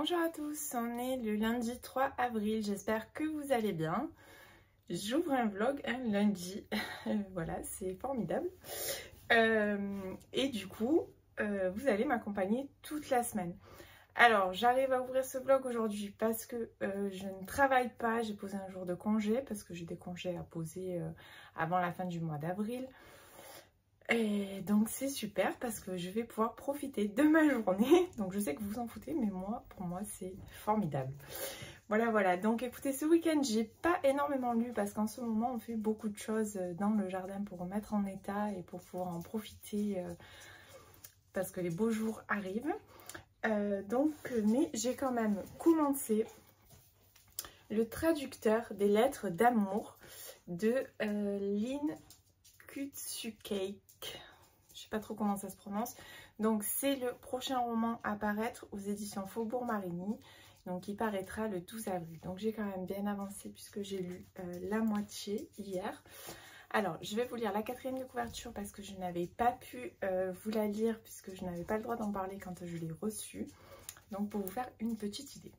Bonjour à tous, on est le lundi 3 avril, j'espère que vous allez bien. J'ouvre un vlog un lundi, voilà, c'est formidable. Et du coup, vous allez m'accompagner toute la semaine. Alors, j'arrive à ouvrir ce vlog aujourd'hui parce que je ne travaille pas, j'ai posé un jour de congé parce que j'ai des congés à poser avant la fin du mois d'avril. Et donc c'est super parce que je vais pouvoir profiter de ma journée. Donc je sais que vous vous en foutez, mais moi, pour moi, c'est formidable. Voilà. Donc écoutez, ce week-end, j'ai pas énormément lu parce qu'en ce moment, on fait beaucoup de choses dans le jardin pour remettre en état et pour pouvoir en profiter parce que les beaux jours arrivent. Mais j'ai quand même commencé le traducteur des lettres d'amour de Lynn Kutsucake. Je sais pas trop comment ça se prononce. Donc c'est le prochain roman à paraître aux éditions Faubourg Marigny. Donc il paraîtra le 12 avril. Donc j'ai quand même bien avancé puisque j'ai lu la moitié hier. Alors je vais vous lire la quatrième de couverture parce que je n'avais pas pu vous la lire puisque je n'avais pas le droit d'en parler quand je l'ai reçue. Donc pour vous faire une petite idée.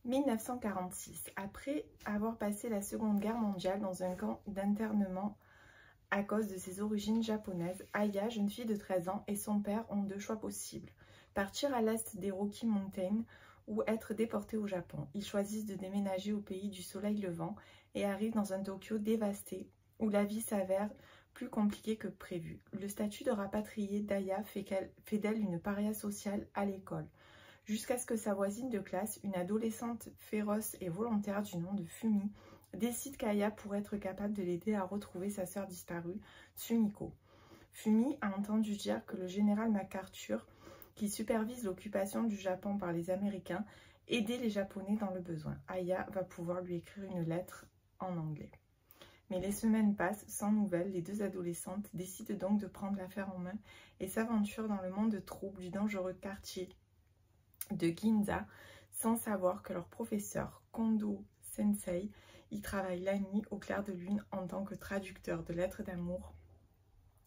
1946, après avoir passé la Seconde Guerre mondiale dans un camp d'internement à cause de ses origines japonaises, Aya, jeune fille de 13 ans, et son père ont deux choix possibles. Partir à l'est des Rocky Mountains ou être déportés au Japon. Ils choisissent de déménager au pays du soleil levant et arrivent dans un Tokyo dévasté où la vie s'avère plus compliquée que prévu. Le statut de rapatriée d'Aya fait d'elle une paria sociale à l'école. Jusqu'à ce que sa voisine de classe, une adolescente féroce et volontaire du nom de Fumi, décide qu'Aya pourrait être capable de l'aider à retrouver sa sœur disparue, Sumiko. Fumi a entendu dire que le général MacArthur, qui supervise l'occupation du Japon par les Américains, aidait les Japonais dans le besoin. Aya va pouvoir lui écrire une lettre en anglais. Mais les semaines passent sans nouvelles, les deux adolescentes décident donc de prendre l'affaire en main et s'aventurent dans le monde trouble du dangereux quartier de Ginza, sans savoir que leur professeur, Kondo Sensei, y travaille la nuit au clair de lune en tant que traducteur de lettres d'amour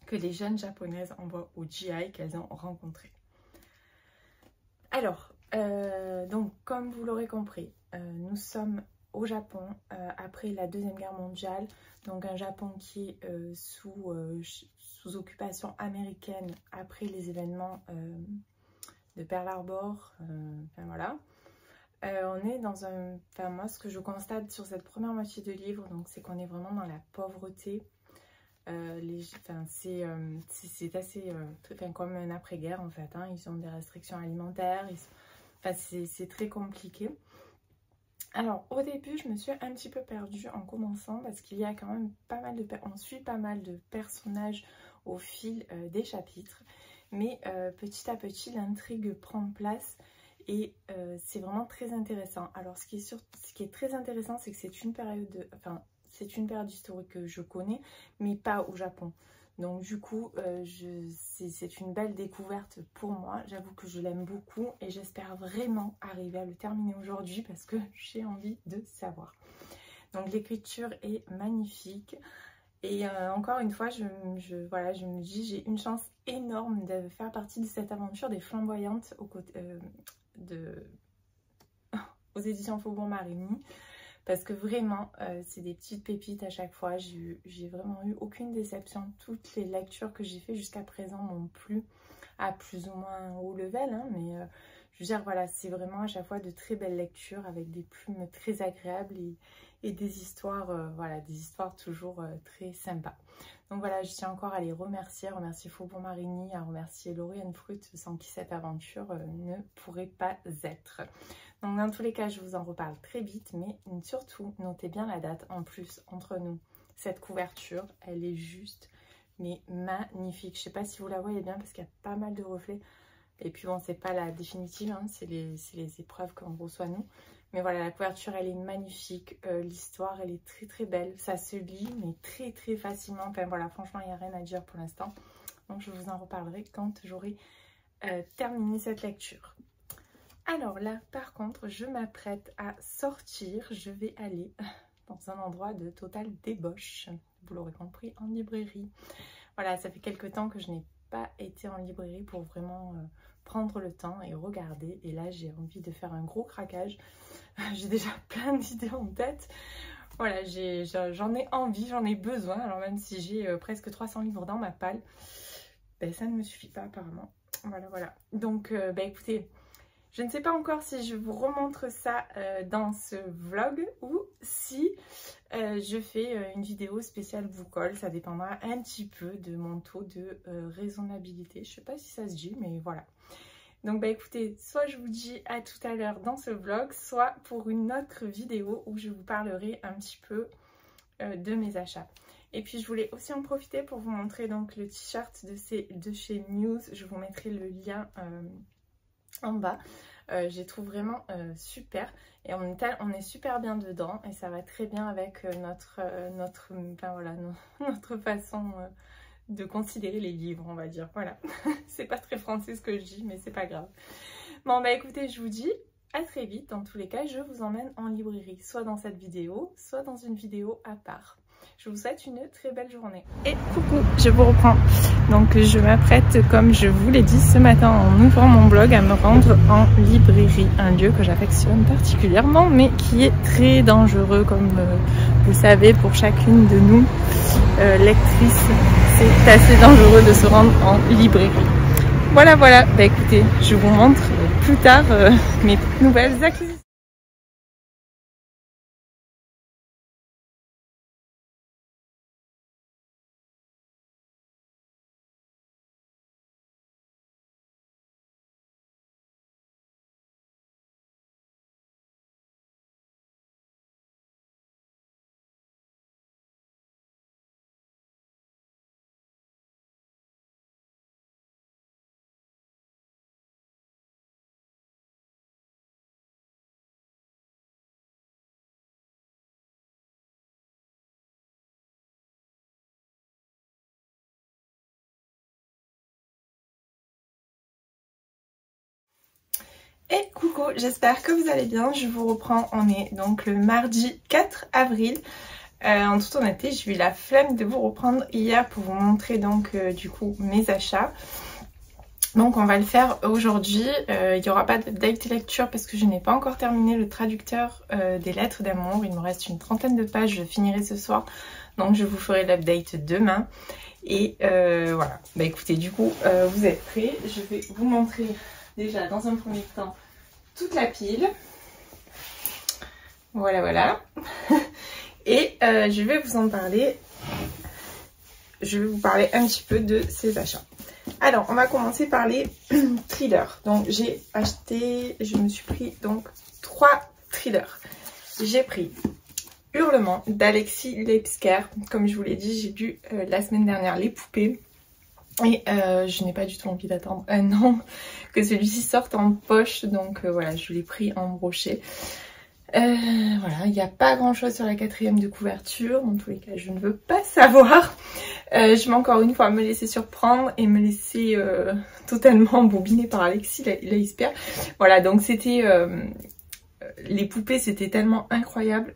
que les jeunes japonaises envoient aux GI qu'elles ont rencontrés. Alors, donc comme vous l'aurez compris, nous sommes au Japon après la Deuxième Guerre mondiale, donc un Japon qui est sous occupation américaine après les événements de Pearl Harbor, enfin voilà. On est dans un... Enfin moi ce que je constate sur cette première moitié de livre, donc c'est qu'on est vraiment dans la pauvreté. C'est assez comme un après-guerre en fait, hein. Ils ont des restrictions alimentaires, c'est très compliqué. Alors au début je me suis un petit peu perdue en commençant parce qu'il y a quand même pas mal de... On suit pas mal de personnages au fil des chapitres. Mais petit à petit, l'intrigue prend place et c'est vraiment très intéressant. Alors, ce qui est très intéressant, c'est que c'est une période historique que je connais, mais pas au Japon. Donc, du coup, c'est une belle découverte pour moi. J'avoue que je l'aime beaucoup et j'espère vraiment arriver à le terminer aujourd'hui parce que j'ai envie de savoir. Donc, l'écriture est magnifique. Et encore une fois, je me dis, j'ai une chance énorme de faire partie de cette aventure des flamboyantes aux éditions Faubourg Marigny. Parce que vraiment, c'est des petites pépites à chaque fois. J'ai vraiment eu aucune déception. Toutes les lectures que j'ai fait jusqu'à présent m'ont plu à plus ou moins haut level. Hein, mais je veux dire, voilà, c'est vraiment à chaque fois de très belles lectures avec des plumes très agréables et des histoires, des histoires toujours très sympas. Donc voilà, je tiens encore à les remercier Faubourg Marigny, à remercier Lauriane Fruit, sans qui cette aventure ne pourrait pas être. Donc dans tous les cas, je vous en reparle très vite, mais surtout, notez bien la date. En plus, entre nous, cette couverture, elle est juste, mais magnifique. Je ne sais pas si vous la voyez bien, parce qu'il y a pas mal de reflets. Et puis bon, c'est pas la définitive, hein, c'est les épreuves qu'on reçoit nous. Mais voilà, la couverture, elle est magnifique. L'histoire, elle est très très belle. Ça se lit, mais très très facilement. Enfin voilà, franchement, il n'y a rien à dire pour l'instant. Donc je vous en reparlerai quand j'aurai terminé cette lecture. Alors là, par contre, je m'apprête à sortir. Je vais aller dans un endroit de totale débauche. Vous l'aurez compris, en librairie. Voilà, ça fait quelques temps que je n'ai pas été en librairie pour vraiment prendre le temps et regarder. Et là, j'ai envie de faire un gros craquage. J'ai déjà plein d'idées en tête. Voilà, j'en ai envie, j'en ai besoin. Alors même si j'ai presque 300 livres dans ma palle, ben, ça ne me suffit pas apparemment. Voilà, voilà. Donc, ben, écoutez, je ne sais pas encore si je vous remontre ça dans ce vlog ou si je fais une vidéo spéciale boucole. Ça dépendra un petit peu de mon taux de raisonnabilité. Je ne sais pas si ça se dit, mais voilà. Donc bah écoutez, soit je vous dis à tout à l'heure dans ce vlog, soit pour une autre vidéo où je vous parlerai un petit peu de mes achats. Et puis je voulais aussi en profiter pour vous montrer donc le t-shirt de chez News. Je vous mettrai le lien en bas. Je les trouve vraiment super et on est super bien dedans et ça va très bien avec notre façon de considérer les livres, on va dire. Voilà, c'est pas très français ce que je dis, mais c'est pas grave. Bon bah écoutez, je vous dis à très vite. Dans tous les cas, je vous emmène en librairie, soit dans cette vidéo, soit dans une vidéo à part. Je vous souhaite une très belle journée. Et coucou, je vous reprends. Donc je m'apprête, comme je vous l'ai dit ce matin en ouvrant mon blog, à me rendre en librairie. Un lieu que j'affectionne particulièrement, mais qui est très dangereux, comme vous savez, pour chacune de nous, lectrices. C'est assez dangereux de se rendre en librairie. Voilà, voilà. Bah écoutez, je vous montre plus tard mes nouvelles acquisitions. Et coucou, j'espère que vous allez bien. Je vous reprends, on est donc le mardi 4 avril. En toute honnêteté, j'ai eu la flemme de vous reprendre hier pour vous montrer donc du coup mes achats. Donc on va le faire aujourd'hui. Il n'y aura pas d'update lecture parce que je n'ai pas encore terminé le traducteur des lettres d'amour. Il me reste une trentaine de pages, je finirai ce soir. Donc je vous ferai l'update demain. Et voilà. Bah écoutez, du coup, vous êtes prêts. Je vais vous montrer déjà dans un premier temps toute la pile. Voilà, voilà. Et je vais vous en parler. Je vais vous parler un petit peu de ces achats. Alors, on va commencer par les thrillers. Donc, j'ai acheté, je me suis pris donc 3 thrillers. J'ai pris Hurlement d'Alexis Leipzger. Comme je vous l'ai dit, j'ai lu la semaine dernière Les Poupées. Et je n'ai pas du tout envie d'attendre un an que celui-ci sorte en poche. Donc voilà, je l'ai pris en brochet. Voilà, il n'y a pas grand chose sur la 4e de couverture. Dans tous les cas, je ne veux pas savoir. Je vais encore une fois me laisser surprendre et me laisser totalement bobiner par Alexis Leipzger. Voilà, donc c'était... les poupées, c'était tellement incroyable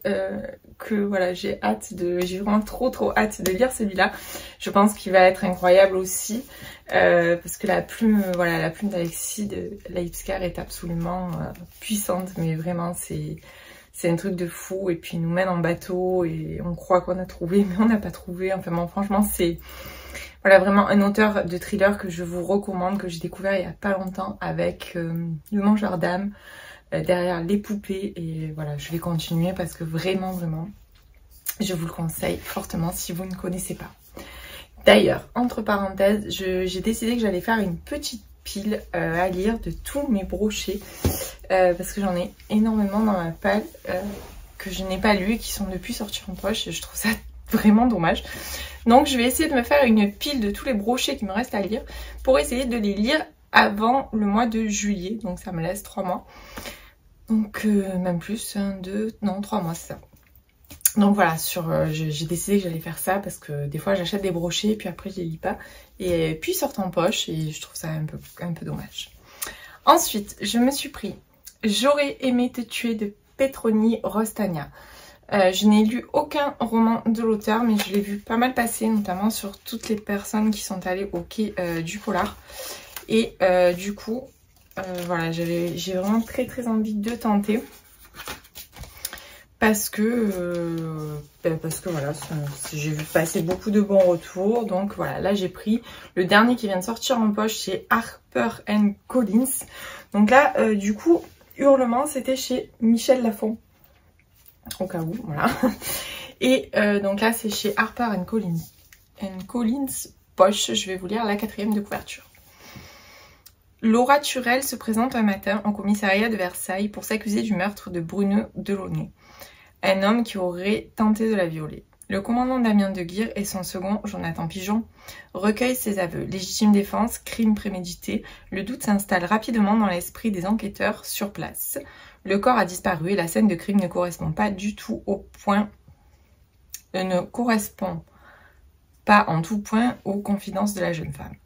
que voilà, j'ai vraiment trop hâte de lire celui-là. Je pense qu'il va être incroyable aussi parce que la plume, voilà, la plume d'Alexis Leipzger est absolument puissante, mais vraiment c'est un truc de fou. Et puis il nous mène en bateau et on croit qu'on a trouvé, mais on n'a pas trouvé. Enfin bon, franchement, c'est voilà, vraiment un auteur de thriller que je vous recommande, que j'ai découvert il y a pas longtemps avec Le Mangeur d'âme. Derrière Les Poupées, et voilà, je vais continuer parce que vraiment je vous le conseille fortement si vous ne connaissez pas. D'ailleurs, entre parenthèses, j'ai décidé que j'allais faire une petite pile à lire de tous mes brochets parce que j'en ai énormément dans ma palle que je n'ai pas lu et qui sont depuis sortis en poche et je trouve ça vraiment dommage. Donc je vais essayer de me faire une pile de tous les brochets qui me restent à lire pour essayer de les lire avant le mois de juillet, donc ça me laisse 3 mois. Donc même plus, 3 mois, c'est ça. Donc voilà, j'ai décidé que j'allais faire ça parce que des fois j'achète des brochets et puis après je les lis pas. Et puis ils sortent en poche et je trouve ça un peu dommage. Ensuite, je me suis pris J'aurais aimé te tuer de Petroni Rostagna. Je n'ai lu aucun roman de l'auteur, mais je l'ai vu pas mal passer, notamment sur toutes les personnes qui sont allées au quai du polar. Et du coup, voilà, j'ai vraiment très envie de tenter. Parce que voilà, j'ai vu passer beaucoup de bons retours. Donc voilà, là j'ai pris le dernier qui vient de sortir en poche chez Harper Collins. Donc là, du coup, Hurlement, c'était chez Michel Lafon. Au cas où, voilà. Et donc là, c'est chez Harper Collins. Poche, je vais vous lire la 4e de couverture. Laura Turel se présente un matin au commissariat de Versailles pour s'accuser du meurtre de Bruno Delaunay, un homme qui aurait tenté de la violer. Le commandant Damien de Guire et son second, Jonathan Pigeon, recueillent ses aveux. Légitime défense, crime prémédité, le doute s'installe rapidement dans l'esprit des enquêteurs sur place. Le corps a disparu et la scène de crime ne correspond pas du tout au point... ne correspond pas en tout point aux confidences de la jeune femme.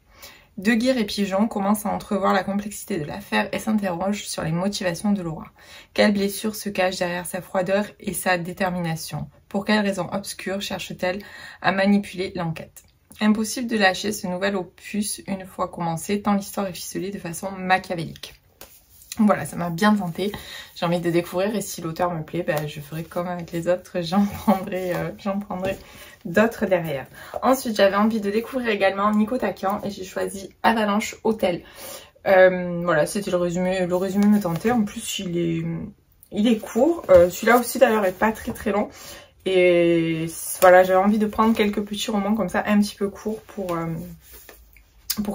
De Guire et Pigeon commencent à entrevoir la complexité de l'affaire et s'interrogent sur les motivations de Laura. Quelle blessure se cache derrière sa froideur et sa détermination? Pour quelles raisons obscures cherche-t-elle à manipuler l'enquête? Impossible de lâcher ce nouvel opus une fois commencé, tant l'histoire est ficelée de façon machiavélique. Voilà, ça m'a bien tenté. J'ai envie de découvrir et si l'auteur me plaît, je ferai comme avec les autres, j'en prendrai d'autres derrière. Ensuite, j'avais envie de découvrir également Nico Takian et j'ai choisi Avalanche Hotel. Voilà, c'était le résumé me tentait. En plus, il est court. Celui-là aussi d'ailleurs est pas très long. Et voilà, j'avais envie de prendre quelques petits romans comme ça, un petit peu courts pour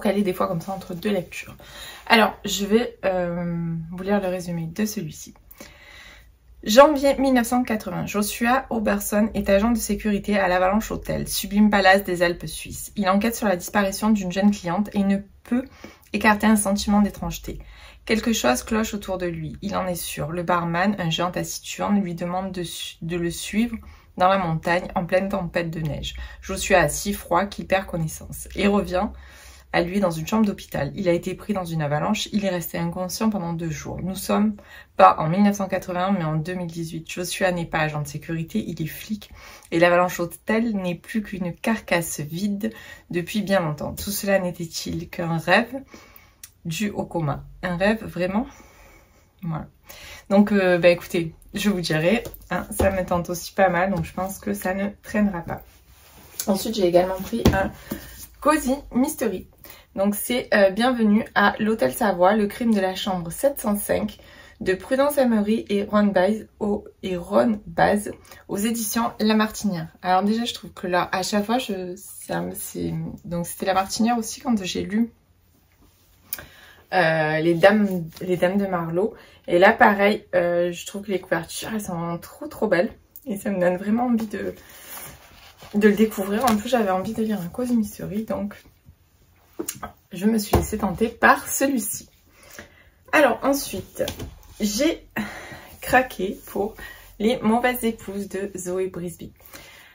caler des fois comme ça entre deux lectures. Alors, je vais vous lire le résumé de celui-ci. Janvier 1980, Joshua Oberson est agent de sécurité à l'Avalanche Hotel, sublime palace des Alpes suisses. Il enquête sur la disparition d'une jeune cliente et ne peut écarter un sentiment d'étrangeté. Quelque chose cloche autour de lui, il en est sûr. Le barman, un géant taciturne, lui demande de le suivre dans la montagne en pleine tempête de neige. Joshua a si froid qu'il perd connaissance et revient à lui dans une chambre d'hôpital. Il a été pris dans une avalanche, il est resté inconscient pendant 2 jours. Nous sommes pas en 1981 mais en 2018. Joshua n'est pas agent de sécurité, il est flic et l'Avalanche Hotel n'est plus qu'une carcasse vide depuis bien longtemps. Tout cela n'était-il qu'un rêve dû au coma? Un rêve vraiment? Voilà. Donc écoutez, je vous dirai, hein, ça me tente aussi pas mal, donc je pense que ça ne traînera pas. Ensuite, j'ai également pris un Cozy Mystery. Donc c'est Bienvenue à l'Hôtel Savoie, le crime de la chambre 705 de Prudence Emery et Ron Baz aux éditions La Martinière. Alors déjà, je trouve que là, à chaque fois, donc c'était La Martinière aussi quand j'ai lu les dames de Marlowe. Et là, pareil, je trouve que les couvertures, elles sont trop belles. Et ça me donne vraiment envie de le découvrir. En plus, j'avais envie de lire un Cozy Mystery, donc je me suis laissée tenter par celui-ci. Alors ensuite, j'ai craqué pour Les Mauvaises Épouses de Zoé Brisby.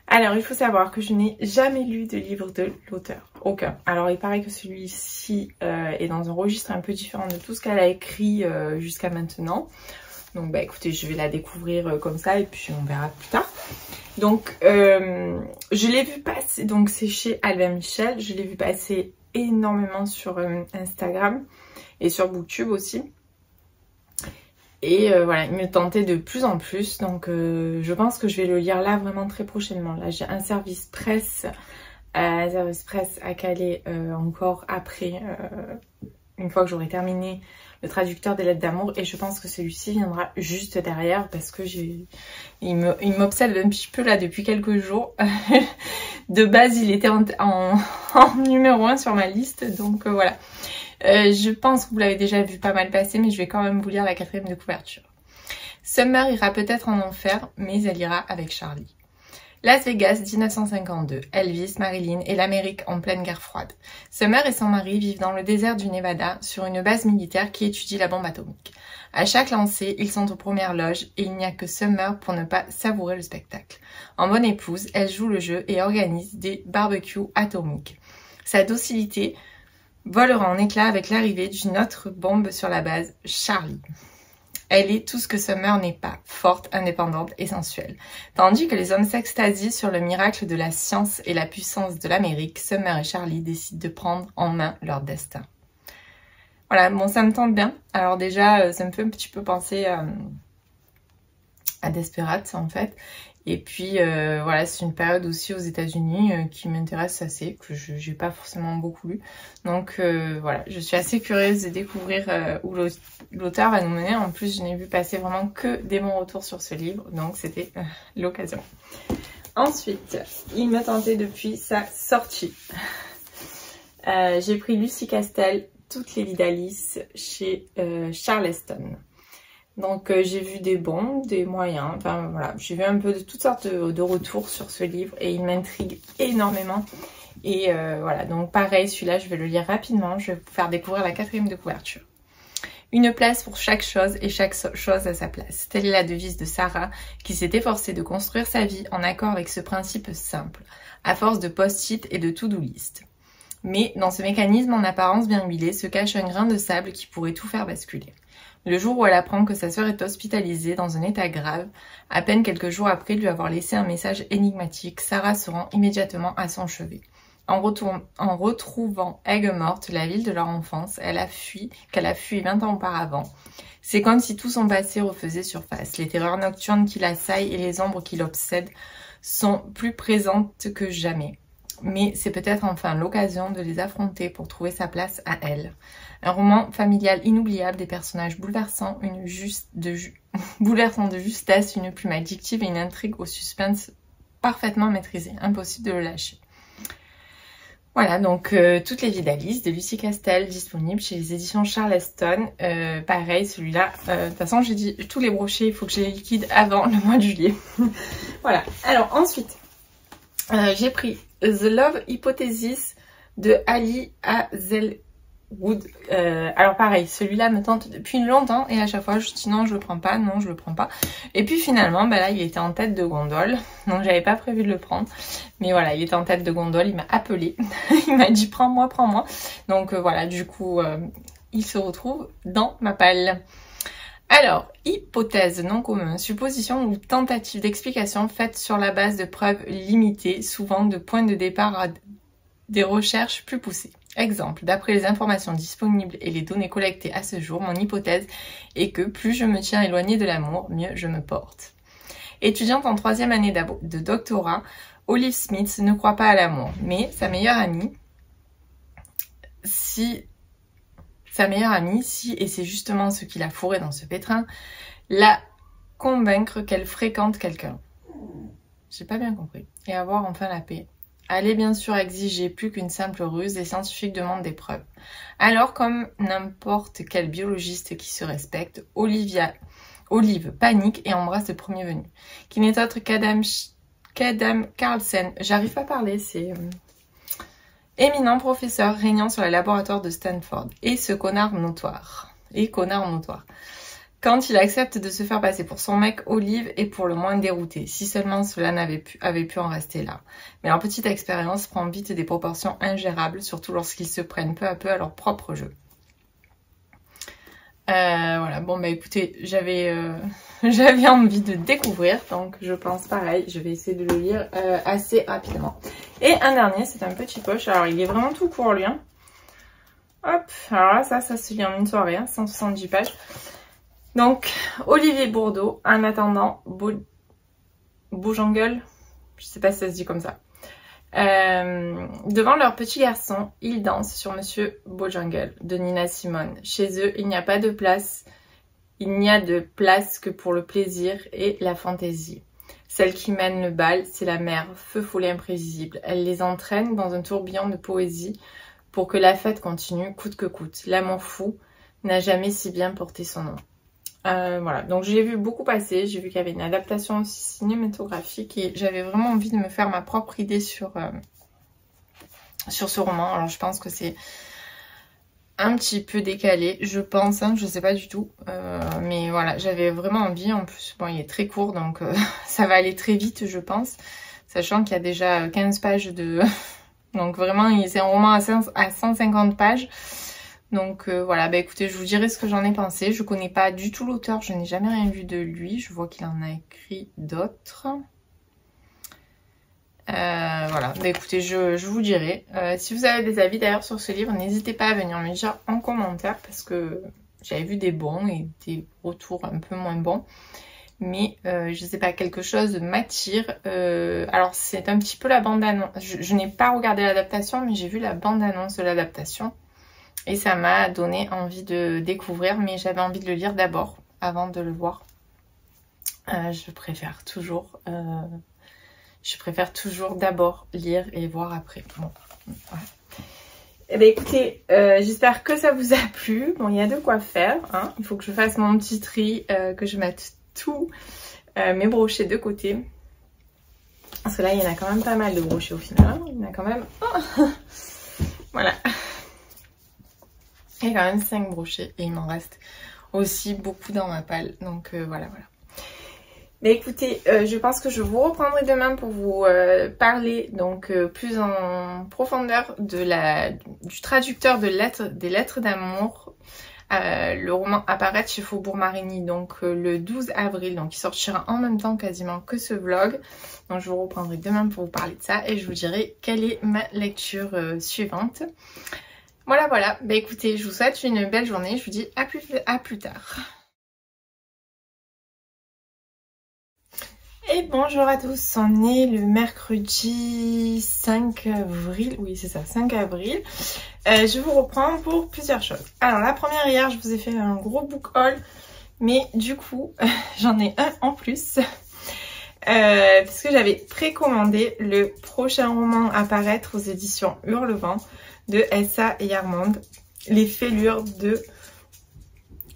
Alors, il faut savoir que je n'ai jamais lu de livre de l'auteur. Aucun. Alors, il paraît que celui-ci est dans un registre un peu différent de tout ce qu'elle a écrit jusqu'à maintenant. Donc, écoutez, je vais la découvrir comme ça et puis on verra plus tard. Donc, je l'ai vu passer, donc c'est chez Albin Michel. Je l'ai vu passer énormément sur Instagram et sur Booktube aussi. Et voilà, il me tentait de plus en plus. Donc, je pense que je vais le lire là vraiment très prochainement. Là, j'ai un service presse à caler encore après, une fois que j'aurai terminé le traducteur des lettres d'amour. Et je pense que celui-ci viendra juste derrière parce que il m'obsède un petit peu là depuis quelques jours. De base, il était en numéro 1 sur ma liste. Donc, voilà. Je pense que vous l'avez déjà vu pas mal passer, mais je vais quand même vous lire la 4e de couverture. Summer ira peut-être en enfer, mais elle ira avec Charlie. Las Vegas, 1952. Elvis, Marilyn et l'Amérique en pleine guerre froide. Summer et son mari vivent dans le désert du Nevada, sur une base militaire qui étudie la bombe atomique. À chaque lancée, ils sont aux premières loges et il n'y a que Summer pour ne pas savourer le spectacle. En bonne épouse, elle joue le jeu et organise des barbecues atomiques. Sa docilité volera en éclats avec l'arrivée d'une autre bombe sur la base, Charlie. Elle est tout ce que Summer n'est pas, forte, indépendante et sensuelle. Tandis que les hommes s'extasient sur le miracle de la science et la puissance de l'Amérique, Summer et Charlie décident de prendre en main leur destin. Voilà, bon, ça me tente bien. Alors déjà, ça me fait un petit peu penser à Desperate, en fait. Et puis, voilà, c'est une période aussi aux États-Unis qui m'intéresse assez, que je n'ai pas forcément beaucoup lu. Donc, voilà, je suis assez curieuse de découvrir où l'auteur va nous mener. En plus, je n'ai vu passer vraiment que des bons retours sur ce livre, donc c'était l'occasion. Ensuite, il m'a tenté depuis sa sortie. J'ai pris Lucie Castel, Toutes les vies d'Alice chez Charleston. Donc j'ai vu des bons, des moyens, enfin voilà, j'ai vu un peu de toutes sortes de retours sur ce livre et il m'intrigue énormément. Et voilà, donc pareil, celui-là je vais le lire rapidement, je vais vous faire découvrir la 4e de couverture. Une place pour chaque chose et chaque chose à sa place. Telle est la devise de Sarah qui s'est efforcée de construire sa vie en accord avec ce principe simple, à force de post-it et de to-do list. Mais dans ce mécanisme en apparence bien huilé se cache un grain de sable qui pourrait tout faire basculer. Le jour où elle apprend que sa sœur est hospitalisée dans un état grave, à peine quelques jours après lui avoir laissé un message énigmatique, Sarah se rend immédiatement à son chevet. En retrouvant Aigues-Mortes, la ville de leur enfance, qu'elle a fui 20 ans auparavant, c'est comme si tout son passé refaisait surface. Les terreurs nocturnes qui l'assaillent et les ombres qui l'obsèdent sont plus présentes que jamais. Mais c'est peut-être enfin l'occasion de les affronter pour trouver sa place à elle. Un roman familial inoubliable, des personnages bouleversants, bouleversant de justesse, une plume addictive et une intrigue au suspense parfaitement maîtrisée. Impossible de le lâcher. Voilà, donc Toutes les vies d'Alice de Lucie Castel, disponible chez les éditions Charleston. Pareil, celui-là, de toute façon j'ai dit tous les brochets, il faut que je les liquide avant le mois de juillet. Voilà, alors ensuite, j'ai pris The Love Hypothesis de Ali Hazelwood. Alors pareil, celui-là me tente depuis longtemps et à chaque fois je dis non je le prends pas, non je le prends pas. Et puis finalement bah là il était en tête de gondole, donc j'avais pas prévu de le prendre. Mais voilà, il était en tête de gondole, il m'a appelé, il m'a dit prends-moi, prends-moi. Donc voilà, du coup il se retrouve dans ma palle. Alors, hypothèse non commune, supposition ou tentative d'explication faite sur la base de preuves limitées, souvent de points de départ à des recherches plus poussées. Exemple, d'après les informations disponibles et les données collectées à ce jour, mon hypothèse est que plus je me tiens éloignée de l'amour, mieux je me porte. Étudiante en 3e année de doctorat, Olive Smith ne croit pas à l'amour, mais sa meilleure amie, et c'est justement ce qui l'a fourré dans ce pétrin, la convaincre qu'elle fréquente quelqu'un. J'ai pas bien compris. Et avoir enfin la paix. Allez bien sûr exiger plus qu'une simple ruse, les scientifiques demandent des preuves. Alors, comme n'importe quel biologiste qui se respecte, Olive panique et embrasse le premier venu, qui n'est autre qu'Adam Carlsen. J'arrive pas à parler, c'est... éminent professeur régnant sur les laboratoires de Stanford. Et ce connard notoire. Quand il accepte de se faire passer pour son mec, Olive est pour le moins déroutée. Si seulement cela avait pu en rester là. Mais leur petite expérience prend vite des proportions ingérables, surtout lorsqu'ils se prennent peu à peu à leur propre jeu. Voilà, bon bah écoutez, j'avais envie de découvrir, donc je pense pareil, je vais essayer de le lire assez rapidement. Et un dernier, c'est un petit poche, alors il est vraiment tout court lui, hein. Hop, alors là, ça se lit en une soirée, hein, 170 pages. Donc, Olivier Bourdeau, en attendant, Bojangles, je sais pas si ça se dit comme ça. Devant leur petit garçon, ils dansent sur Monsieur Bojangles de Nina Simone. Chez eux, il n'y a de place que pour le plaisir et la fantaisie. Celle qui mène le bal, c'est la mère, feu follet imprévisible. Elle les entraîne dans un tourbillon de poésie pour que la fête continue coûte que coûte. L'amour fou n'a jamais si bien porté son nom. Voilà, donc j'ai vu beaucoup passer, j'ai vu qu'il y avait une adaptation aussi cinématographique et j'avais vraiment envie de me faire ma propre idée sur ce roman. Alors je pense que c'est un petit peu décalé, je pense, hein, je sais pas du tout, mais voilà, j'avais vraiment envie. En plus, bon, il est très court, donc ça va aller très vite, je pense, sachant qu'il y a déjà 15 pages de... donc vraiment, c'est un roman à 150 pages. Donc voilà, bah écoutez, je vous dirai ce que j'en ai pensé. Je connais pas du tout l'auteur, je n'ai jamais rien vu de lui. Je vois qu'il en a écrit d'autres. Voilà, bah écoutez, je vous dirai. Si vous avez des avis d'ailleurs sur ce livre, n'hésitez pas à venir me dire en commentaire parce que j'avais vu des bons et des retours un peu moins bons. Mais je sais pas, quelque chose m'attire. Alors c'est un petit peu la bande-annonce. Je n'ai pas regardé l'adaptation, mais j'ai vu la bande-annonce de l'adaptation. Et ça m'a donné envie de découvrir, mais j'avais envie de le lire d'abord, avant de le voir. Je préfère toujours d'abord lire et voir après. Bon, voilà. Eh bien, écoutez, j'espère que ça vous a plu. Bon, il y a de quoi faire, hein. Il faut que je fasse mon petit tri, que je mette tous mes brochets de côté. Parce que là, il y en a quand même pas mal de brochets au final. Hein. Il y en a quand même... Oh voilà. Il y a quand même 5 brochets et il m'en reste aussi beaucoup dans ma palle. Donc voilà. Mais écoutez, je pense que je vous reprendrai demain pour vous parler donc plus en profondeur du traducteur des lettres d'amour. Le roman apparaître chez Faubourg Marigny donc le 12 avril. Donc il sortira en même temps quasiment que ce vlog. Donc je vous reprendrai demain pour vous parler de ça et je vous dirai quelle est ma lecture suivante. Voilà. Bah écoutez, je vous souhaite une belle journée. Je vous dis à plus tard. Et bonjour à tous, on est le mercredi 5 avril, oui c'est ça, 5 avril. Je vous reprends pour plusieurs choses. Alors la première, hier je vous ai fait un gros book haul, mais du coup j'en ai un en plus. Puisque j'avais précommandé le prochain roman à paraître aux éditions Hurlevent de S.A. Yarmond, Les Fêlures de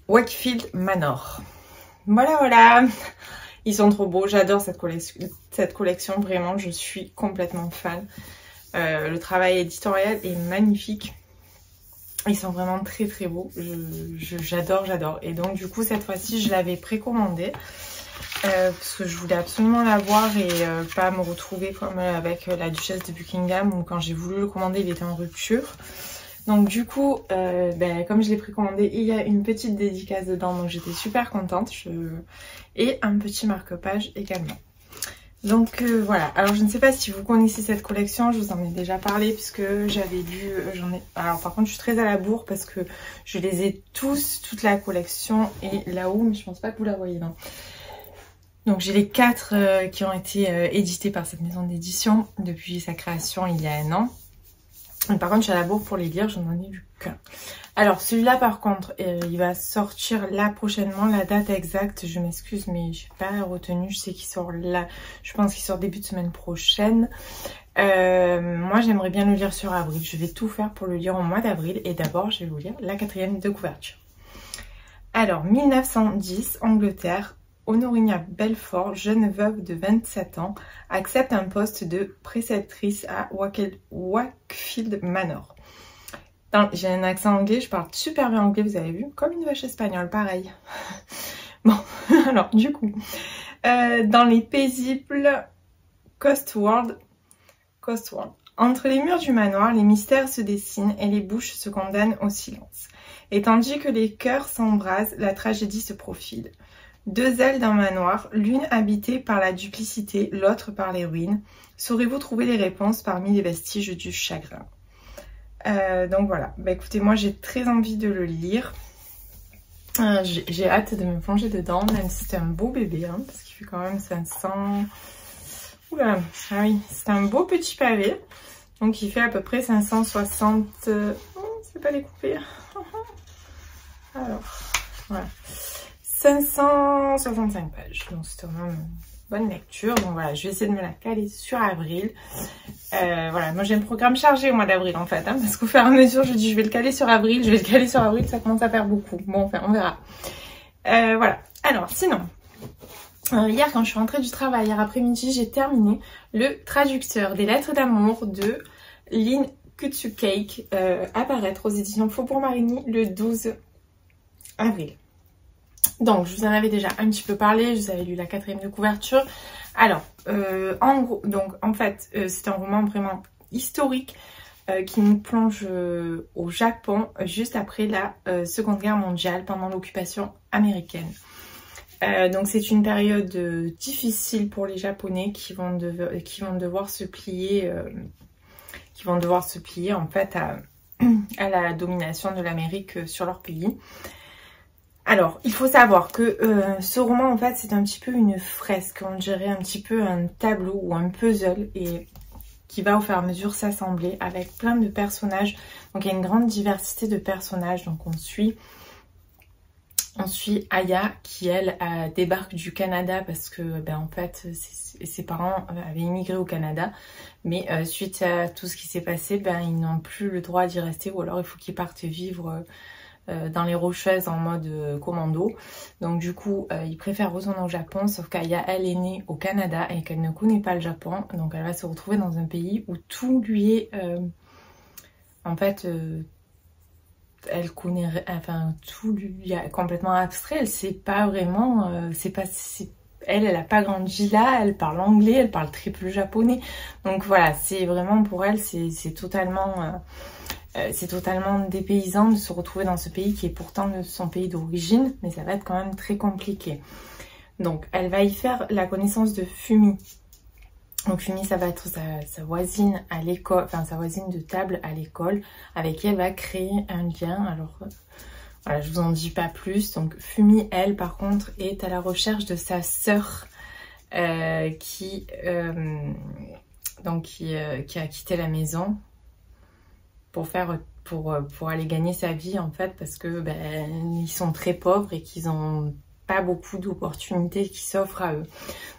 Wakefield Manor. Voilà. Ils sont trop beaux, j'adore cette collection, vraiment, je suis complètement fan. Le travail éditorial est magnifique. Ils sont vraiment très beaux, j'adore. Et donc du coup, cette fois-ci, je l'avais précommandé. Parce que je voulais absolument l'avoir et pas me retrouver comme avec la Duchesse de Buckingham où quand j'ai voulu le commander, il était en rupture. Donc du coup, comme je l'ai précommandé, il y a une petite dédicace dedans, donc j'étais super contente. Et un petit marque-page également. Donc voilà, alors je ne sais pas si vous connaissez cette collection, je vous en ai déjà parlé puisque j'avais lu, alors par contre je suis très à la bourre parce que je les ai tous, toute la collection est là-haut, mais je pense pas que vous la voyez, non. Donc j'ai les 4 qui ont été édités par cette maison d'édition depuis sa création il y a 1 an. Et par contre je suis à la bourre pour les lire, je n'en ai lu qu'un. Alors celui-là par contre, il va sortir là prochainement, la date exacte, je m'excuse mais je n'ai pas retenu, je sais qu'il sort là, je pense qu'il sort début de semaine prochaine. Moi j'aimerais bien le lire sur avril, je vais tout faire pour le lire au mois d'avril et d'abord je vais vous lire la 4e de couverture. Alors 1910, Angleterre, Honoria Belfort, jeune veuve de 27 ans, accepte un poste de préceptrice à Wakefield Manor. J'ai un accent anglais, je parle super bien anglais, vous avez vu, comme une vache espagnole, pareil. Bon, alors du coup, dans les paisibles Cotswolds, entre les murs du manoir, les mystères se dessinent et les bouches se condamnent au silence. Et tandis que les cœurs s'embrasent, la tragédie se profile. 2 ailes d'un manoir, l'une habitée par la duplicité, l'autre par les ruines. Saurez-vous trouver les réponses parmi les vestiges du chagrin? Donc voilà, bah écoutez, moi j'ai très envie de le lire. J'ai hâte de me plonger dedans, même si c'est un beau bébé, hein, parce qu'il fait quand même 500... Oula, ah oui, c'est un beau petit pavé. Donc il fait à peu près 560... Oh, c'est pas découpé. Alors, voilà. 565 pages, donc c'est vraiment une bonne lecture. Donc voilà, je vais essayer de me la caler sur avril. Voilà, moi j'ai un programme chargé au mois d'avril en fait, hein, parce qu'au fur et à mesure je dis je vais le caler sur avril, ça commence à faire beaucoup. Bon, enfin on verra. Voilà, alors sinon, hier quand je suis rentrée du travail, hier après-midi, j'ai terminé le traducteur des lettres d'amour de Lynn Kutsucake, apparaître aux éditions Faubourg Marigny le 12 avril. Donc je vous en avais déjà un petit peu parlé, je vous avais lu la 4e de couverture. Alors, en gros, donc en fait, c'est un roman vraiment historique qui nous plonge au Japon juste après la Seconde Guerre mondiale, pendant l'occupation américaine. Donc c'est une période difficile pour les Japonais qui vont devoir se plier, en fait à la domination de l'Amérique sur leur pays. Alors, il faut savoir que ce roman, en fait, c'est un petit peu une fresque, on dirait un petit peu un tableau ou un puzzle, et qui va au fur et à mesure s'assembler avec plein de personnages. Donc, il y a une grande diversité de personnages. Donc, on suit Aya qui, elle, débarque du Canada parce que, en fait, ses parents avaient immigré au Canada. Mais suite à tout ce qui s'est passé, ils n'ont plus le droit d'y rester, ou alors il faut qu'ils partent vivre dans les Rocheuses en mode commando. Donc du coup, ils préfèrent retourner au Japon, sauf qu'Aya, elle est née au Canada et qu'elle ne connaît pas le Japon. Donc elle va se retrouver dans un pays où tout lui est... en fait, elle connaît... Enfin, tout lui est complètement abstrait. Elle sait pas vraiment... Elle a pas grandi là, elle parle anglais, elle parle très peu japonais. Donc voilà, c'est vraiment pour elle, c'est totalement... c'est totalement dépaysant de se retrouver dans ce pays qui est pourtant son pays d'origine, mais ça va être quand même très compliqué. Donc, elle va y faire la connaissance de Fumi. Donc, Fumi, ça va être sa voisine à l'école, enfin sa voisine de table à l'école, avec qui elle va créer un lien. Alors, voilà, je vous en dis pas plus. Donc, Fumi, elle, par contre, est à la recherche de sa sœur qui a quitté la maison pour aller gagner sa vie, en fait, parce que ils sont très pauvres et qu'ils n'ont pas beaucoup d'opportunités qui s'offrent à eux.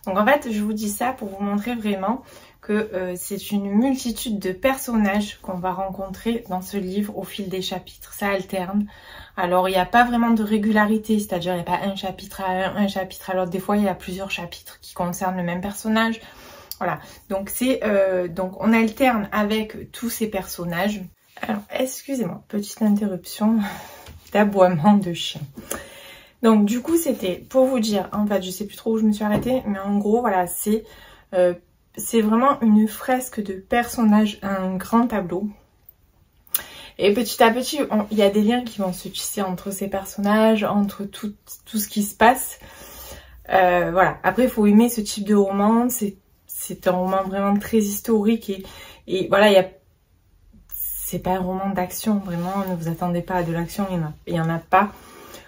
Donc en fait, je vous dis ça pour vous montrer vraiment que c'est une multitude de personnages qu'on va rencontrer dans ce livre au fil des chapitres. Ça alterne. Alors il n'y a pas vraiment de régularité, c'est-à-dire il n'y a pas un chapitre à un chapitre à l'autre. Des fois il y a plusieurs chapitres qui concernent le même personnage. Voilà, donc donc on alterne avec tous ces personnages. Alors, excusez-moi, petite interruption d'aboiement de chien. Donc, du coup, c'était pour vous dire, en fait, je sais plus trop où je me suis arrêtée, mais en gros, voilà, c'est vraiment une fresque de personnages, un grand tableau. Et petit à petit, il y a des liens qui vont se tisser entre ces personnages, entre tout ce qui se passe. Voilà, après, il faut aimer ce type de roman. C'est un roman vraiment très historique et voilà, c'est pas un roman d'action, vraiment, ne vous attendez pas à de l'action, il y en a pas.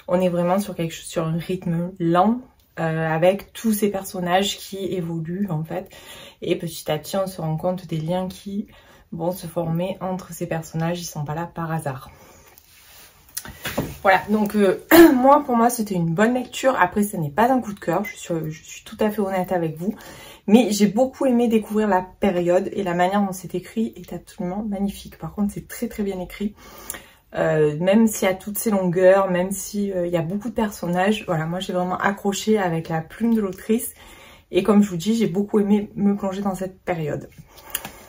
On est vraiment sur un rythme lent, avec tous ces personnages qui évoluent, en fait. Et petit à petit, on se rend compte des liens qui vont se former entre ces personnages, ils sont pas là par hasard. Voilà, donc pour moi, c'était une bonne lecture. Après, ce n'est pas un coup de cœur, je suis tout à fait honnête avec vous. Mais j'ai beaucoup aimé découvrir la période et la manière dont c'est écrit est absolument magnifique. Par contre, c'est très très bien écrit. Même s'il y a toutes ces longueurs, même s'il y a beaucoup de personnages. Voilà, moi j'ai vraiment accroché avec la plume de l'autrice. Et comme je vous dis, j'ai beaucoup aimé me plonger dans cette période.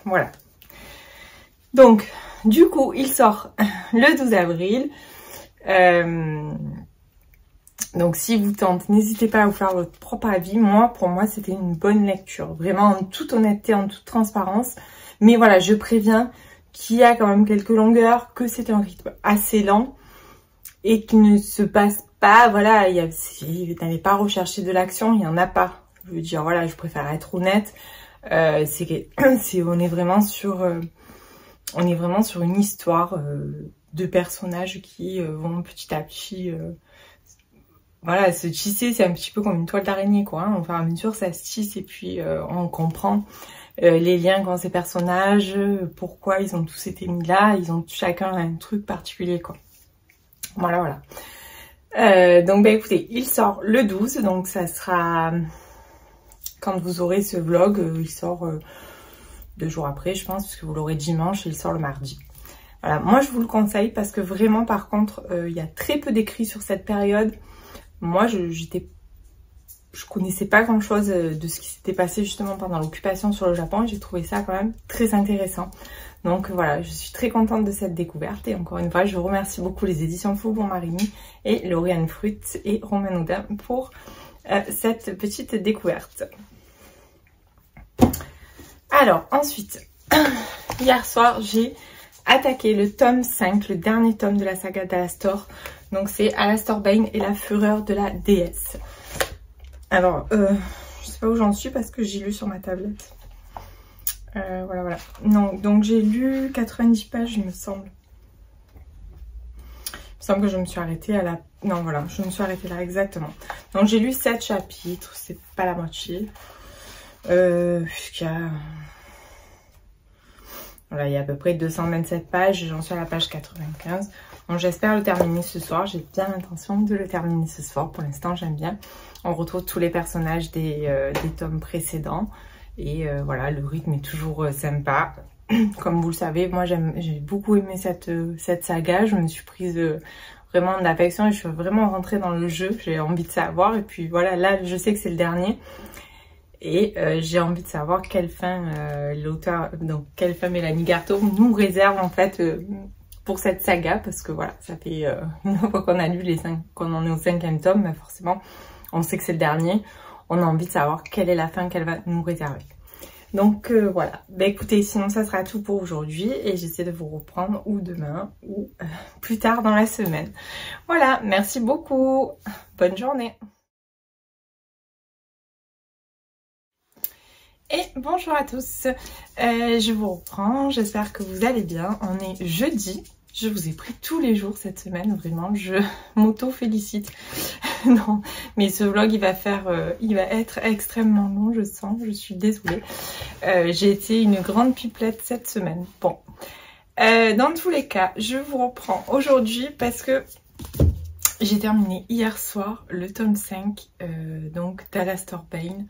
Voilà. Donc, du coup, il sort le 12 avril. Donc si vous tentez, n'hésitez pas à vous faire votre propre avis. Pour moi, c'était une bonne lecture. Vraiment en toute honnêteté, en toute transparence. Mais voilà, je préviens qu'il y a quand même quelques longueurs, que c'est un rythme assez lent et qu'il ne se passe pas, voilà, vous n'allez pas rechercher de l'action, il n'y en a pas. Je veux dire, voilà, je préfère être honnête. On est vraiment sur une histoire de personnages qui vont petit à petit... voilà, se tisser, c'est un petit peu comme une toile d'araignée, quoi. Hein. Au fur et à mesure, ça se tisse et puis on comprend les liens qu'ont ces personnages, pourquoi ils ont tous été mis là, ils ont chacun un truc particulier, quoi. Voilà. Donc, écoutez, il sort le 12, donc ça sera... Quand vous aurez ce vlog, il sort 2 jours après, je pense, parce que vous l'aurez dimanche et il sort le mardi. Voilà, moi, je vous le conseille parce que vraiment, par contre, il y a très peu d'écrits sur cette période. Moi, je connaissais pas grand chose de ce qui s'était passé justement pendant l'occupation sur le Japon. J'ai trouvé ça quand même très intéressant. Donc voilà, je suis très contente de cette découverte. Et encore une fois, je remercie beaucoup les éditions Faubourg Marigny et Lauriane Fruit et Romain Audin pour cette petite découverte. Alors ensuite, hier soir, j'ai attaquer le tome 5, le dernier tome de la saga d'Alastor. Donc c'est Alastor Bane et la fureur de la déesse. Alors, je sais pas où j'en suis parce que j'ai lu sur ma tablette. Voilà. Non, donc j'ai lu 90 pages, il me semble. Il me semble que je me suis arrêtée à la... Non, voilà, je me suis arrêtée là, exactement. Donc j'ai lu 7 chapitres, c'est pas la moitié. Puisqu'il y a... Voilà, il y a à peu près 227 pages, j'en suis à la page 95. Donc j'espère le terminer ce soir, j'ai bien l'intention de le terminer ce soir. Pour l'instant, j'aime bien. On retrouve tous les personnages des tomes précédents. Et voilà, le rythme est toujours sympa. Comme vous le savez, moi j'ai beaucoup aimé cette saga. Je me suis prise vraiment d'affection et je suis vraiment rentrée dans le jeu. J'ai envie de savoir. Et puis voilà, là je sais que c'est le dernier. Et j'ai envie de savoir quelle fin l'auteur, donc quelle fin Mélanie Garteau nous réserve en fait pour cette saga. Parce que voilà, ça fait une fois qu'on a lu les 5, qu'on en est au 5e tome, mais forcément on sait que c'est le dernier. On a envie de savoir quelle est la fin qu'elle va nous réserver. Donc voilà, bah écoutez, sinon ça sera tout pour aujourd'hui et j'essaie de vous reprendre ou demain ou plus tard dans la semaine. Voilà, merci beaucoup, bonne journée. Et bonjour à tous, je vous reprends, j'espère que vous allez bien. On est jeudi, je vous ai pris tous les jours cette semaine, vraiment, je m'auto-félicite. Non, mais ce vlog il va être extrêmement long, je sens, je suis désolée. J'ai été une grande pipelette cette semaine. Bon, dans tous les cas, je vous reprends aujourd'hui parce que j'ai terminé hier soir le tome 5 donc d'Alastor Bane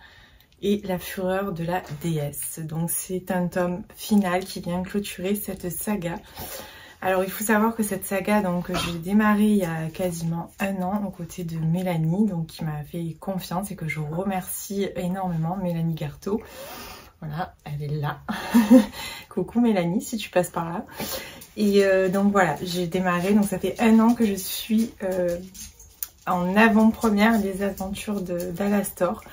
et la fureur de la déesse. Donc c'est un tome final qui vient clôturer cette saga. Alors il faut savoir que cette saga, donc j'ai démarré il y a quasiment 1 an aux côtés de Mélanie, donc qui m'a fait confiance et que je remercie énormément, Mélanie Garteau. Voilà, elle est là. Coucou Mélanie, si tu passes par là. Et donc voilà, j'ai démarré, donc ça fait 1 an que je suis en avant-première des aventures d'Alastor.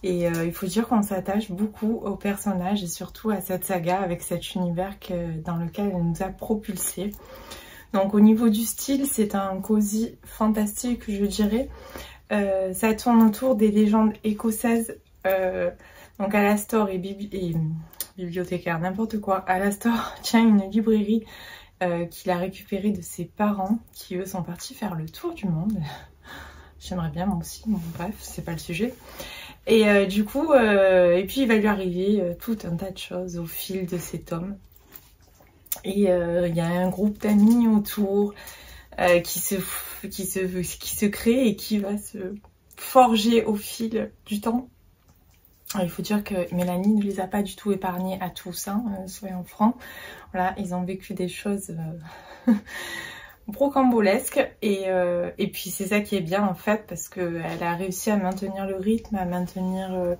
Et il faut dire qu'on s'attache beaucoup aux personnages et surtout à cette saga avec cet univers dans lequel elle nous a propulsés. Donc au niveau du style, c'est un cosy fantastique, je dirais. Ça tourne autour des légendes écossaises. Donc Alastor et bibliothécaire, n'importe quoi. Alastor tient une librairie qu'il a récupérée de ses parents qui eux sont partis faire le tour du monde. J'aimerais bien moi aussi, bon, bref, c'est pas le sujet. Et du coup, et puis il va lui arriver tout un tas de choses au fil de ces tomes. Et il y a un groupe d'amis autour qui se crée et qui va se forger au fil du temps. Alors, il faut dire que Mélanie ne les a pas du tout épargnés à tous, hein, soyons francs. Voilà, ils ont vécu des choses brocambolesque et puis c'est ça qui est bien en fait parce qu'elle a réussi à maintenir le rythme, à maintenir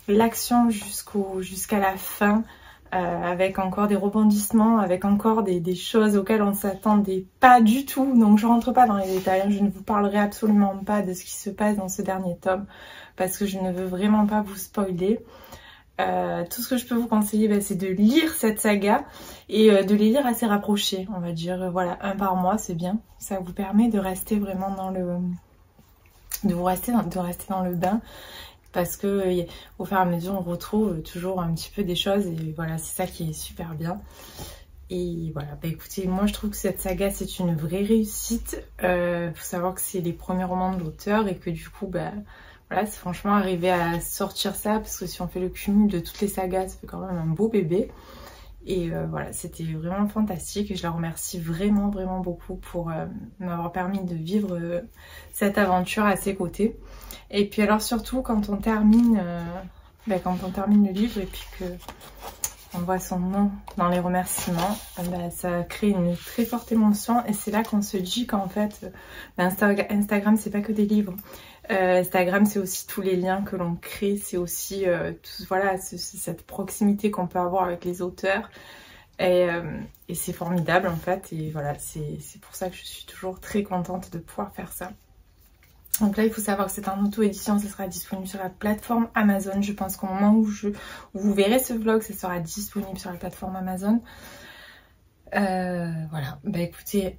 l'action jusqu'à la fin avec encore des rebondissements, avec encore des choses auxquelles on ne s'attendait pas du tout. Donc je rentre pas dans les détails, je ne vous parlerai absolument pas de ce qui se passe dans ce dernier tome parce que je ne veux vraiment pas vous spoiler. Tout ce que je peux vous conseiller, c'est de lire cette saga et de les lire assez rapprochés, on va dire. Voilà, 1 par mois, c'est bien. Ça vous permet de rester vraiment dans le... de rester dans le bain. Parce que au fur et à mesure, on retrouve toujours un petit peu des choses. Et voilà, c'est ça qui est super bien. Et voilà, bah écoutez, moi je trouve que cette saga, c'est une vraie réussite. Faut savoir que c'est les premiers romans de l'auteur et que du coup, voilà, c'est franchement arriver à sortir ça, parce que si on fait le cumul de toutes les sagas, ça fait quand même un beau bébé. Et voilà, c'était vraiment fantastique et je la remercie vraiment beaucoup pour m'avoir permis de vivre cette aventure à ses côtés. Et puis alors surtout quand on termine le livre et puis que on voit son nom dans les remerciements, ça crée une très forte émotion et c'est là qu'on se dit qu'en fait Instagram c'est pas que des livres. Instagram c'est aussi tous les liens que l'on crée, c'est aussi voilà, cette proximité qu'on peut avoir avec les auteurs et c'est formidable en fait et voilà, c'est pour ça que je suis toujours très contente de pouvoir faire ça. Donc là il faut savoir que c'est en auto-édition, ça sera disponible sur la plateforme Amazon. Je pense qu'au moment où vous verrez ce vlog, ça sera disponible sur la plateforme Amazon. Voilà, bah écoutez,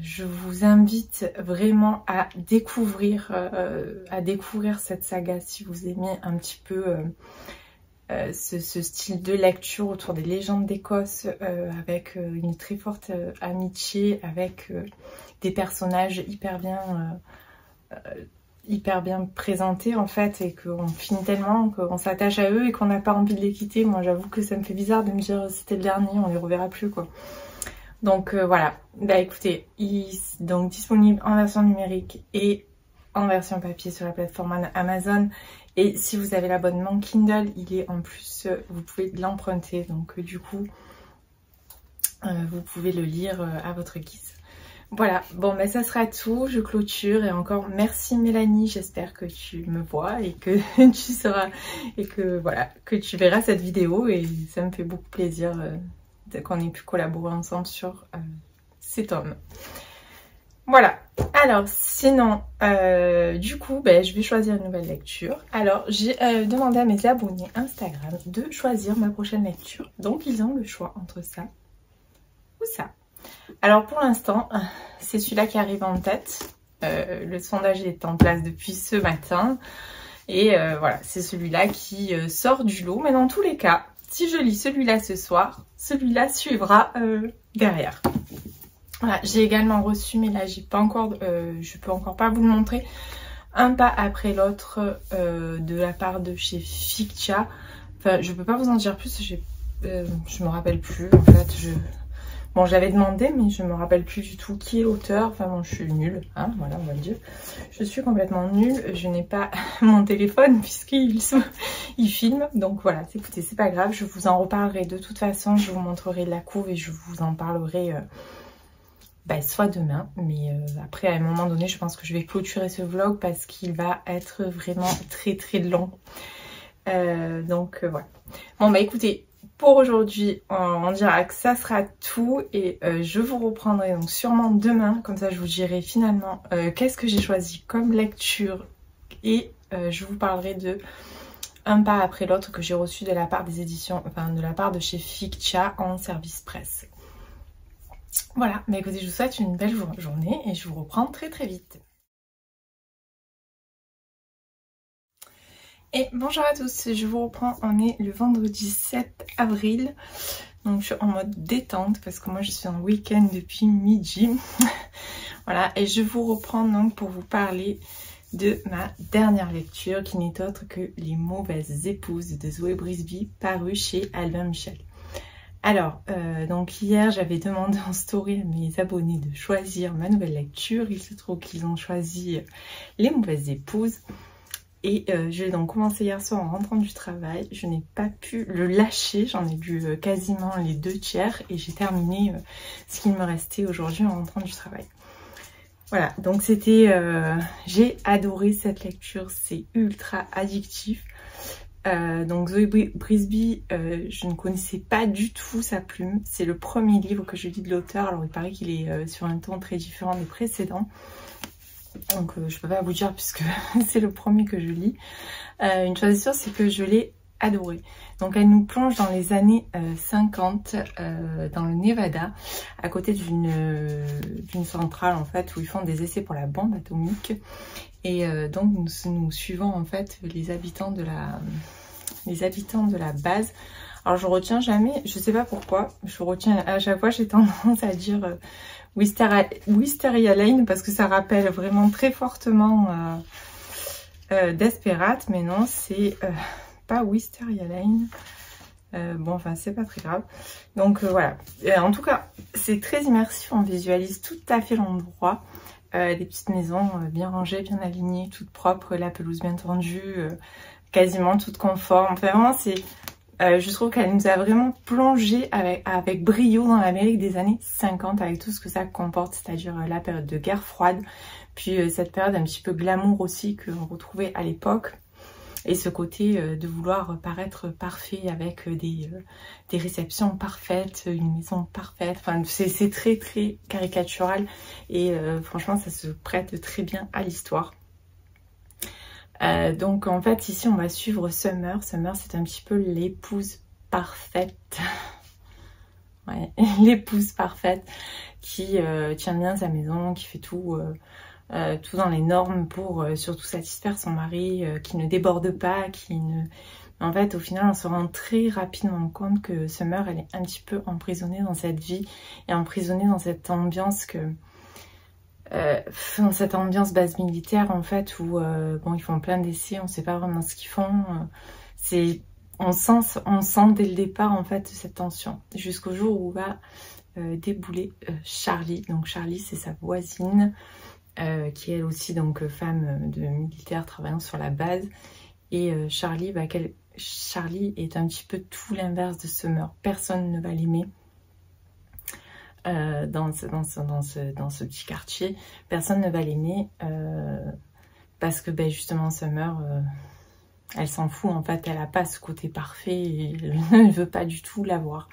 je vous invite vraiment à découvrir cette saga si vous aimez un petit peu ce style de lecture autour des légendes d'Écosse, avec une très forte amitié, avec des personnages hyper bien présentés en fait, et qu'on finit tellement qu'on s'attache à eux et qu'on n'a pas envie de les quitter. Moi j'avoue que ça me fait bizarre de me dire c'était le dernier, on les reverra plus quoi. Donc voilà, bah écoutez, donc disponible en version numérique et en version papier sur la plateforme Amazon. Et si vous avez l'abonnement Kindle, il est en plus, vous pouvez l'emprunter. Donc du coup, vous pouvez le lire à votre guise. Voilà, bon ben ça sera tout, je clôture. Et encore merci Mélanie, j'espère que tu me vois et que tu seras, et que voilà, que tu verras cette vidéo. Et ça me fait beaucoup plaisir qu'on ait pu collaborer ensemble sur cet homme. Voilà, alors sinon, du coup, ben, je vais choisir une nouvelle lecture. Alors, j'ai demandé à mes abonnés Instagram de choisir ma prochaine lecture. Donc, ils ont le choix entre ça ou ça. Alors, pour l'instant, c'est celui-là qui arrive en tête. Le sondage est en place depuis ce matin. Et voilà, c'est celui-là qui sort du lot. Mais dans tous les cas, si je lis celui-là ce soir, celui-là suivra derrière. Voilà, j'ai également reçu, mais là j'ai pas encore, je peux encore pas vous le montrer, un pas après l'autre de la part de chez Fictia. Enfin, je peux pas vous en dire plus, je me rappelle plus en fait. Bon, j'avais demandé, mais je me rappelle plus du tout qui est l'auteur. Enfin bon, je suis nulle, hein, voilà, on va le dire. Je suis complètement nulle. Je n'ai pas mon téléphone puisqu'il filme. Donc voilà, écoutez, c'est pas grave. Je vous en reparlerai de toute façon. Je vous montrerai la couve et je vous en parlerai soit demain. Mais après, à un moment donné, je pense que je vais clôturer ce vlog parce qu'il va être vraiment très très long. Donc voilà. Bon bah écoutez. Pour aujourd'hui, on dira que ça sera tout et je vous reprendrai donc sûrement demain. Comme ça, je vous dirai finalement qu'est-ce que j'ai choisi comme lecture et je vous parlerai de un pas après l'autre que j'ai reçu de la part des éditions, enfin de la part de chez Fictia en service presse. Voilà, mais écoutez, je vous souhaite une belle journée et je vous reprends très très vite. Et bonjour à tous, je vous reprends, on est le vendredi 7 avril, donc je suis en mode détente parce que moi je suis en week-end depuis midi. Voilà, et je vous reprends donc pour vous parler de ma dernière lecture qui n'est autre que Les Mauvaises Épouses de Zoé Brisby, paru chez Albin Michel. Alors, donc hier j'avais demandé en story à mes abonnés de choisir ma nouvelle lecture, il se trouve qu'ils ont choisi Les Mauvaises Épouses. Et j'ai donc commencé hier soir en rentrant du travail. Je n'ai pas pu le lâcher. J'en ai lu quasiment les 2/3 et j'ai terminé ce qu'il me restait aujourd'hui en rentrant du travail. Voilà, donc c'était... j'ai adoré cette lecture. C'est ultra addictif. Donc Zoé Brisby, je ne connaissais pas du tout sa plume. C'est le premier livre que je lis de l'auteur. Alors il paraît qu'il est sur un ton très différent des précédents. Donc je peux pas vous dire puisque c'est le premier que je lis. Une chose est sûre, c'est que je l'ai adoré. Donc elle nous plonge dans les années 50 dans le Nevada, à côté d'une centrale en fait où ils font des essais pour la bombe atomique. Et donc nous suivons en fait les habitants de la base. Alors je retiens jamais, je sais pas pourquoi, je retiens à chaque fois, j'ai tendance à dire Wisteria Lane parce que ça rappelle vraiment très fortement Desperate, mais non, c'est pas Wisteria Lane. Bon, enfin, c'est pas très grave. Donc voilà. En tout cas, c'est très immersif. On visualise tout à fait l'endroit. Des petites maisons bien rangées, bien alignées, toutes propres, la pelouse bien tendue, quasiment toutes conformes. Enfin, vraiment, c'est... je trouve qu'elle nous a vraiment plongé avec brio dans l'Amérique des années 50 avec tout ce que ça comporte, c'est-à-dire la période de guerre froide, puis cette période un petit peu glamour aussi que l'on retrouvait à l'époque, et ce côté de vouloir paraître parfait avec des réceptions parfaites, une maison parfaite, enfin c'est très très caricatural et franchement ça se prête très bien à l'histoire. Donc en fait ici on va suivre Summer. Summer c'est un petit peu l'épouse parfaite. ouais, l'épouse parfaite qui tient bien sa maison, qui fait tout, tout dans les normes pour surtout satisfaire son mari, qui ne déborde pas, qui ne... En fait, au final, on se rend très rapidement compte que Summer, elle est un petit peu emprisonnée dans cette vie et emprisonnée dans cette ambiance dans cette ambiance base militaire, en fait, où bon, ils font plein d'essais, on ne sait pas vraiment ce qu'ils font. On sent dès le départ, en fait, cette tension, jusqu'au jour où va débouler Charlie. Donc Charlie, c'est sa voisine, qui est elle aussi donc femme de militaire travaillant sur la base. Et Charlie est un petit peu tout l'inverse de Summer. Personne ne va l'aimer dans ce petit quartier. Personne ne va l'aimer parce que ben, justement Summer, elle s'en fout en fait. Elle n'a pas ce côté parfait et elle ne veut pas du tout l'avoir.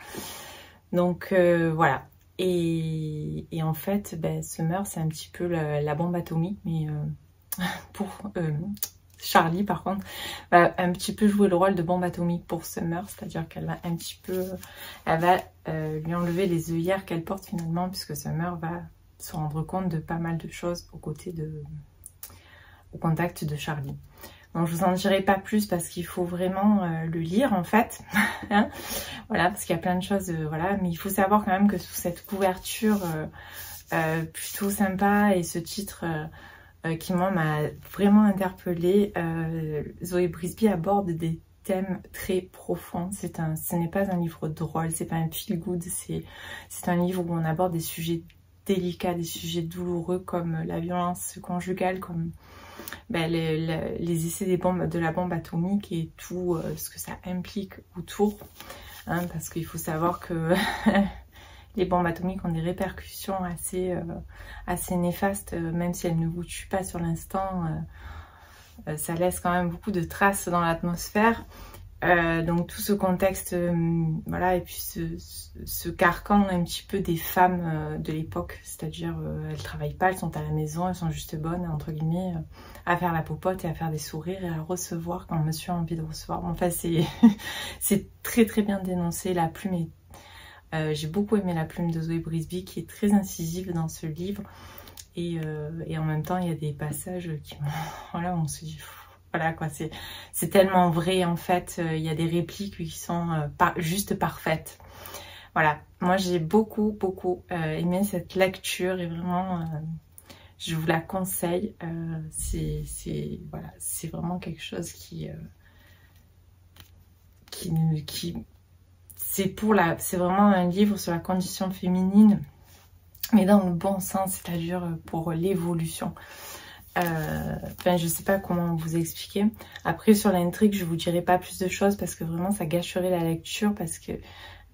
Donc voilà. Et en fait, ben, Summer, c'est un petit peu la bombe atomique, mais pour... Charlie, par contre, va un petit peu jouer le rôle de bombe atomique pour Summer, c'est-à-dire qu'elle va un petit peu, elle va lui enlever les œillères qu'elle porte finalement, puisque Summer va se rendre compte de pas mal de choses au contact de Charlie. Donc je vous en dirai pas plus parce qu'il faut vraiment le lire en fait, hein, voilà, parce qu'il y a plein de choses, voilà, mais il faut savoir quand même que sous cette couverture plutôt sympa et ce titre qui moi m'a vraiment interpellée. Zoé Brisby aborde des thèmes très profonds. Ce n'est pas un livre drôle, c'est pas un feel good, c'est un livre où on aborde des sujets délicats, des sujets douloureux comme la violence conjugale, comme ben, les essais de la bombe atomique et tout ce que ça implique autour. Hein, parce qu'il faut savoir que les bombes atomiques ont des répercussions assez néfastes, même si elles ne vous tuent pas sur l'instant, ça laisse quand même beaucoup de traces dans l'atmosphère. Donc tout ce contexte, voilà, et puis ce carcan un petit peu des femmes de l'époque, c'est-à-dire elles travaillent pas, elles sont à la maison, elles sont juste bonnes, entre guillemets, à faire la popote et à faire des sourires et à recevoir quand monsieur a envie de recevoir. Enfin, c'est très très bien dénoncé, la plume est... j'ai beaucoup aimé la plume de Zoé Brisby qui est très incisive dans ce livre et en même temps il y a des passages qui voilà, on se dit voilà quoi, c'est tellement vrai en fait, il y a des répliques qui sont juste parfaites. Voilà, moi j'ai beaucoup aimé cette lecture et vraiment je vous la conseille. Voilà, c'est vraiment quelque chose qui c'est vraiment un livre sur la condition féminine, mais dans le bon sens, c'est-à-dire pour l'évolution. Enfin, je sais pas comment vous expliquer. Après, sur l'intrigue, je vous dirai pas plus de choses parce que vraiment, ça gâcherait la lecture parce que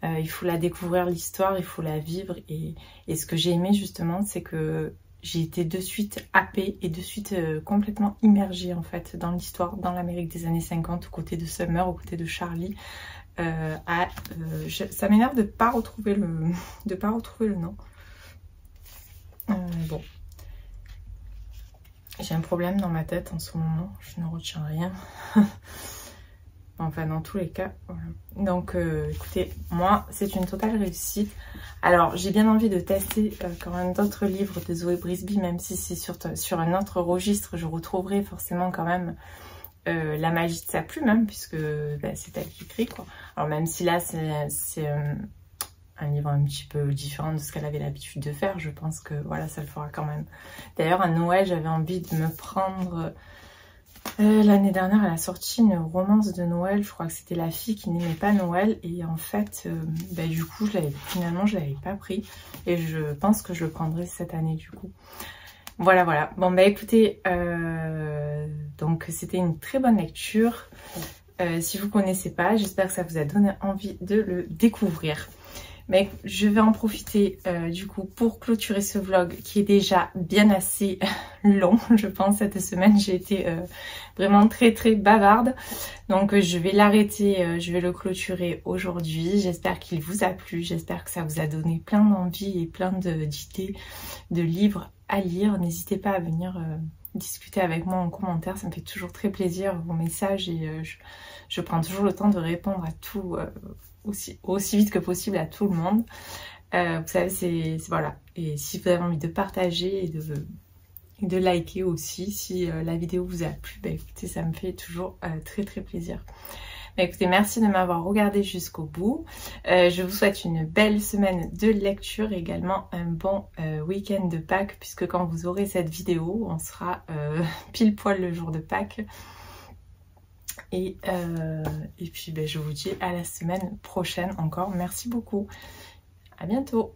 il faut la découvrir, l'histoire, il faut la vivre. Et ce que j'ai aimé justement, c'est que j'ai été de suite happée et de suite complètement immergée en fait dans l'histoire, dans l'Amérique des années 50, aux côtés de Summer, aux côtés de Charlie. Ça m'énerve de pas retrouver le nom. Bon, j'ai un problème dans ma tête en ce moment, je ne retiens rien. Enfin, dans tous les cas, voilà. Donc écoutez, moi c'est une totale réussite. Alors j'ai bien envie de tester quand même d'autres livres de Zoé Brisby, même si c'est sur un autre registre, je retrouverai forcément quand même La magie de sa plume, hein, puisque bah, c'est elle qui écrit quoi. Alors même si là c'est un livre un petit peu différent de ce qu'elle avait l'habitude de faire, je pense que voilà, ça le fera quand même. D'ailleurs à Noël j'avais envie de me prendre, l'année dernière elle a sorti une romance de Noël, je crois que c'était La fille qui n'aimait pas Noël, et en fait bah, du coup finalement je l'avais pas pris, et je pense que je le prendrai cette année du coup. Voilà. Bon bah écoutez, donc c'était une très bonne lecture. Si vous ne connaissez pas, j'espère que ça vous a donné envie de le découvrir. Mais je vais en profiter du coup pour clôturer ce vlog qui est déjà bien assez long. Je pense cette semaine j'ai été vraiment très bavarde. Donc je vais l'arrêter, je vais le clôturer aujourd'hui. J'espère qu'il vous a plu, j'espère que ça vous a donné plein d'envie et plein d'idées de livres à lire. N'hésitez pas à venir discuter avec moi en commentaire, ça me fait toujours très plaisir vos messages et je prends toujours le temps de répondre à aussi vite que possible à tout le monde. Vous savez, voilà. Et si vous avez envie de partager et de liker aussi, si la vidéo vous a plu, bah, écoutez, ça me fait toujours très très plaisir. Bah, écoutez, merci de m'avoir regardé jusqu'au bout. Je vous souhaite une belle semaine de lecture et également un bon week-end de Pâques, puisque quand vous aurez cette vidéo, on sera pile poil le jour de Pâques. Et puis je vous dis à la semaine prochaine encore. Merci beaucoup. À bientôt.